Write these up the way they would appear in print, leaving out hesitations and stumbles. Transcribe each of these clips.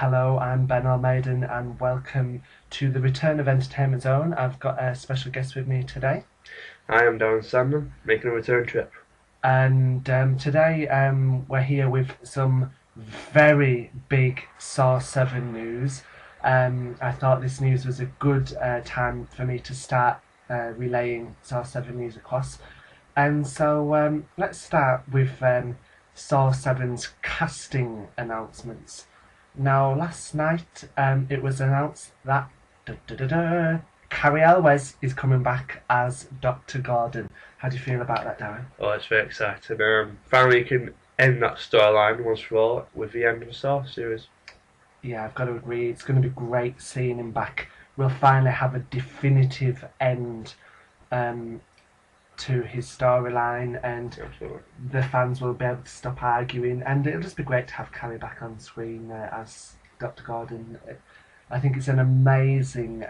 Hello, I'm Ben Almaden and welcome to the return of Entertainment Zone. I've got a special guest with me today. I am Darren Sandham, making a return trip. And today we're here with some very big Saw 7 news. I thought this news was a good time for me to start relaying Saw 7 news across. And so let's start with Saw 7's casting announcements. Now, last night it was announced that Carrie Elwes is coming back as Dr. Gordon. How do you feel about that, Darren? Oh, it's very exciting. Finally, you can end that storyline once for all with the end of the Saw series. Yeah, I've got to agree. It's going to be great seeing him back. We'll finally have a definitive end to his storyline, and Absolutely. the fans will be able to stop arguing, and it'll just be great to have Carrie back on screen as Dr. Gordon. I think it's an amazing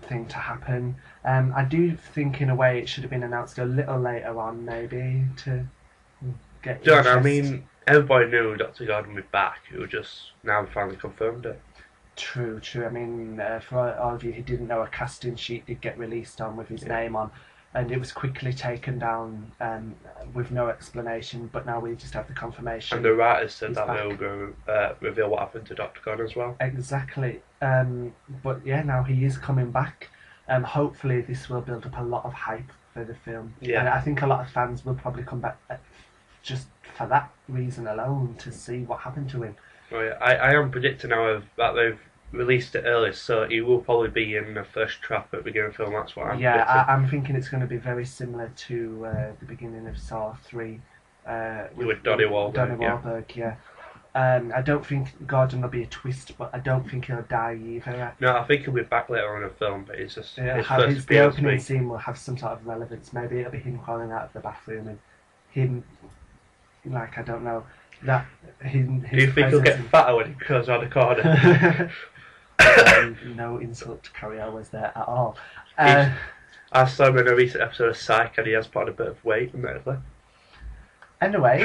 thing to happen. I do think in a way it should have been announced a little later on, maybe, to get John, interest. I mean, everybody knew Dr. Gordon would be back. It was just now finally confirmed it. True. I mean, for all of you who didn't know, a casting sheet did get released on with his name on, and it was quickly taken down with no explanation, but now we just have the confirmation. And the writers said that back. they were going to reveal what happened to Dr. Gordon as well. Exactly. But yeah, now he is coming back. Hopefully this will build up a lot of hype for the film. Yeah. And I think a lot of fans will probably come back just for that reason alone, to see what happened to him. Oh, yeah. I am predicting now that they've released it early, so he will probably be in the first trap at the beginning of the film. That's what I'm predicting. I'm thinking it's going to be very similar to the beginning of Saw 3. With Donnie Wahlberg. Donnie Wahlberg, yeah. I don't think Gordon will be a twist, but I don't think he'll die either. No, I think he'll be back later on in the film, but it's just his first The appearance opening will be- scene will have some sort of relevance. Maybe it'll be him crawling out of the bathroom and him, like, I don't know, that his Do you think he'll get fatter when he goes around the corner? No insult to Carrie Elwes there at all. I saw him in a recent episode of Psych, and he has put on a bit of weight, admittedly. Anyway,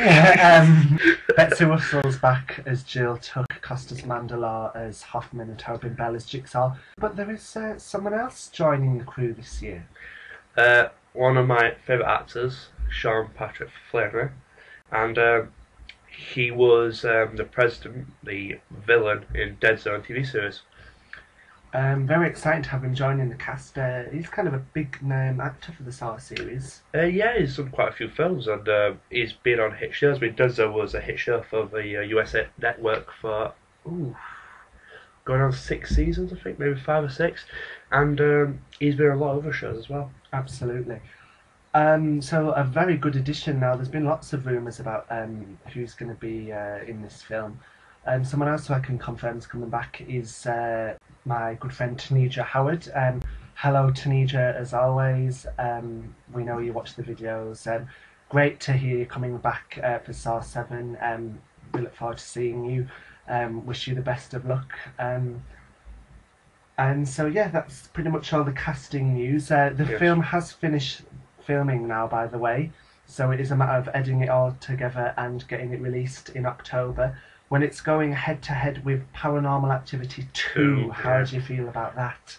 Betsy Russell's back as Jill, Tuck, Costas Mandylor as Hoffman, and Tobin Bell as Jigsaw. But there is someone else joining the crew this year. One of my favourite actors, Sean Patrick Flannery, and he was the president, the villain in Dead Zone TV series. Very exciting to have him joining the cast. He's kind of a big name actor for the Saw series. Yeah, he's done quite a few films, and he's been on hit shows. I mean, Dead Zone was a hit show for the USA Network for going on 6 seasons, I think, maybe 5 or 6, and he's been on a lot of other shows as well. Absolutely. So a very good addition now. There's been lots of rumours about who's going to be in this film. Someone else who I can confirm is coming back is my good friend Taneja Howard. Hello Taneja, as always. We know you watch the videos. Great to hear you coming back for Saw 7. We look forward to seeing you. Wish you the best of luck. And so yeah, that's pretty much all the casting news. The film has finished filming now, by the way, so it is a matter of editing it all together and getting it released in October, when it's going head to head with Paranormal Activity 2. How do you feel about that?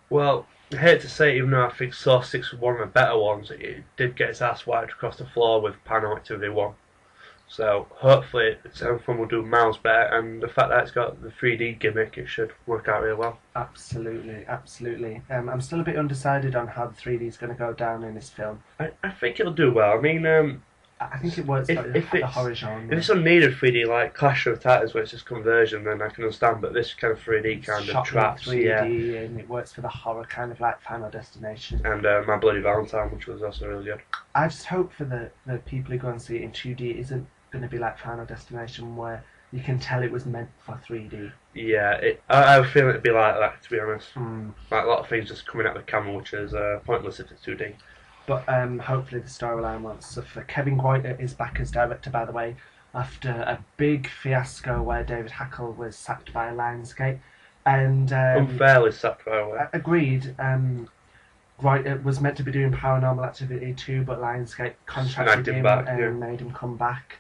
Well, I hate to say it, even though I think Saw 6 was one of the better ones, it did get its ass wiped across the floor with Paranormal Activity 1. So hopefully everyone will do miles better, and the fact that it's got the 3D gimmick, it should work out really well. Absolutely. I'm still a bit undecided on how the 3D is going to go down in this film. I think it'll do well. I mean, I think it works for the horror genre. if it's unneeded 3D like Clash of the Titans, where it's just conversion, then I can understand. But this kind of 3D kind of traps, 3D, and it works for the horror, kind of like Final Destination. And My Bloody Valentine, which was also really good. I just hope for the people who go and see it in 2D, it isn't going to be like Final Destination, where you can tell it was meant for 3D. Yeah, I have a feeling it'd be like that, to be honest. Like a lot of things just coming out of the camera, which is pointless if it's 2D. But hopefully the storyline won't suffer. Kevin Goiter is back as director, by the way, after a big fiasco where David Hackle was sacked by Lionsgate. And unfairly sacked, by the way. Agreed. Goiter was meant to be doing Paranormal Activity 2, but Lionsgate contracted him and made him come back.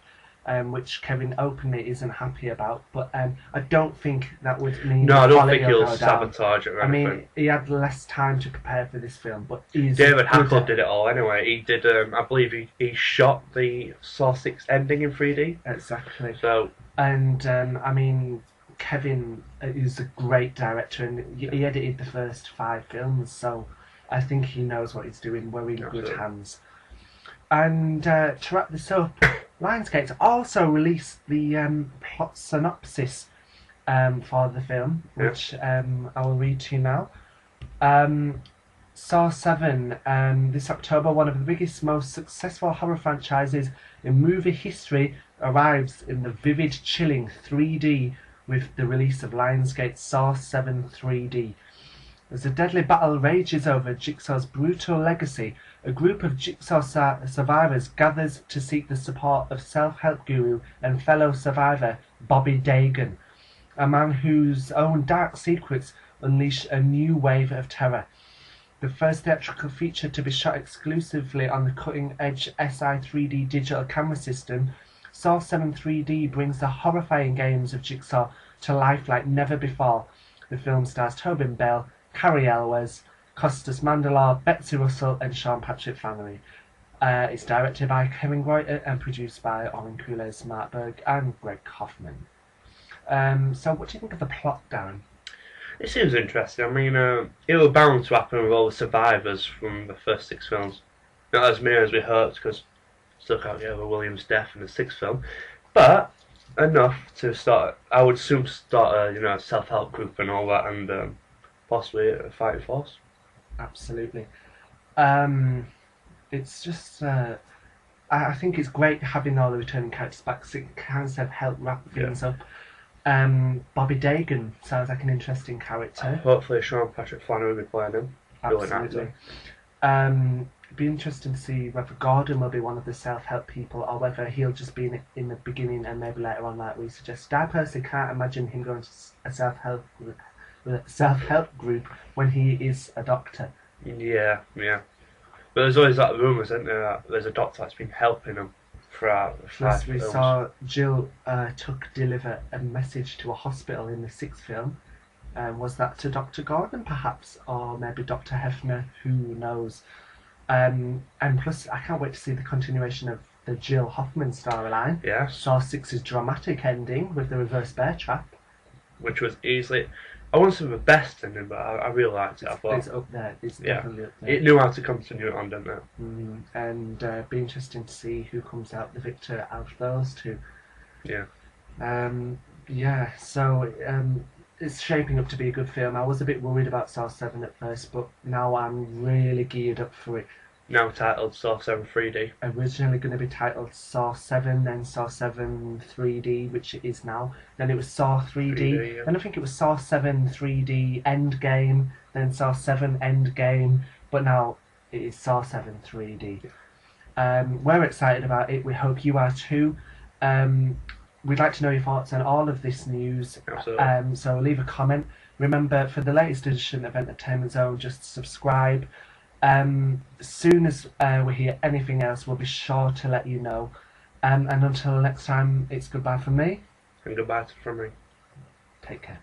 which Kevin openly isn't happy about. But I don't think that would mean No, I don't quality think will he'll go down. sabotage it or I anything. mean, he had less time to prepare for this film, but he's David good Hackle at- did it all anyway. He did, I believe he shot the Saw 6 ending in 3D. Exactly. So, And I mean, Kevin is a great director, and he edited the first 5 films, so I think he knows what he's doing. We're in Absolutely. good hands. And to wrap this up, Lionsgate also released the plot synopsis for the film, which I will read to you now. Saw 7, this October, one of the biggest, most successful horror franchises in movie history, arrives in the vivid, chilling 3D with the release of Lionsgate's Saw 7 3D. As a deadly battle rages over Jigsaw's brutal legacy, a group of Jigsaw survivors gathers to seek the support of self-help guru and fellow survivor Bobby Dagan, a man whose own dark secrets unleash a new wave of terror. The first theatrical feature to be shot exclusively on the cutting-edge SI 3D digital camera system, Saw 7 3D brings the horrifying games of Jigsaw to life like never before. The film stars Tobin Bell, Carrie Elwes, Costas Mandylor, Betsy Russell and Sean Patrick Flannery. It's directed by Kevin Greuter and produced by Oren Kules, Mark Berg and Greg Kaufman. So what do you think of the plot, Darren? it seems interesting. I mean, it was bound to happen with all the survivors from the first 6 films. Not as many as we hoped, because still can't get over William's death in the 6th film. But enough to start, I would soon start a self-help group and all that, and possibly a fighting force. Absolutely. It's just I think it's great having all the returning characters back, 'cause it kind of help wrap things up. Bobby Dagan sounds like an interesting character. Hopefully Sean Patrick Flannery will be playing him. Absolutely. It'd be interesting to see whether Gordon will be one of the self-help people or whether he'll just be in the beginning and maybe later on, like we suggested. I personally can't imagine him going to a self-help group when he is a doctor. Yeah. But there's always that rumours, isn't there, that there's a doctor that's been helping him throughout the 5 Plus, we films. saw Jill deliver a message to a hospital in the 6th film. Was that to Dr. Gordon, perhaps, or maybe Dr. Hefner? Who knows? And plus, I can't wait to see the continuation of the Jill Hoffman storyline. Yes. Saw 6's dramatic ending with the reverse bear trap. Which was easily, I wouldn't say the best ending, but I really liked it. I thought It's up there. It's definitely up there. it knew how to continue it on, didn't it? And be interesting to see who comes out the victor out of those two. Yeah. So it's shaping up to be a good film. I was a bit worried about Saw 7 at first, but now I'm really geared up for it. Now titled Saw 7 3D. Originally going to be titled Saw 7, then Saw 7 3D, which it is now. Then it was Saw 3D. 3D, yeah. Then I think it was Saw 7 3D Endgame, then Saw 7 Endgame, but now it is Saw 7 3D. We're excited about it. We hope you are too. We'd like to know your thoughts on all of this news. Absolutely. So leave a comment. Remember, for the latest edition of Entertainment Zone, just subscribe. As soon as we hear anything else, we'll be sure to let you know. And until next time, it's goodbye from me. And goodbye from me. Take care.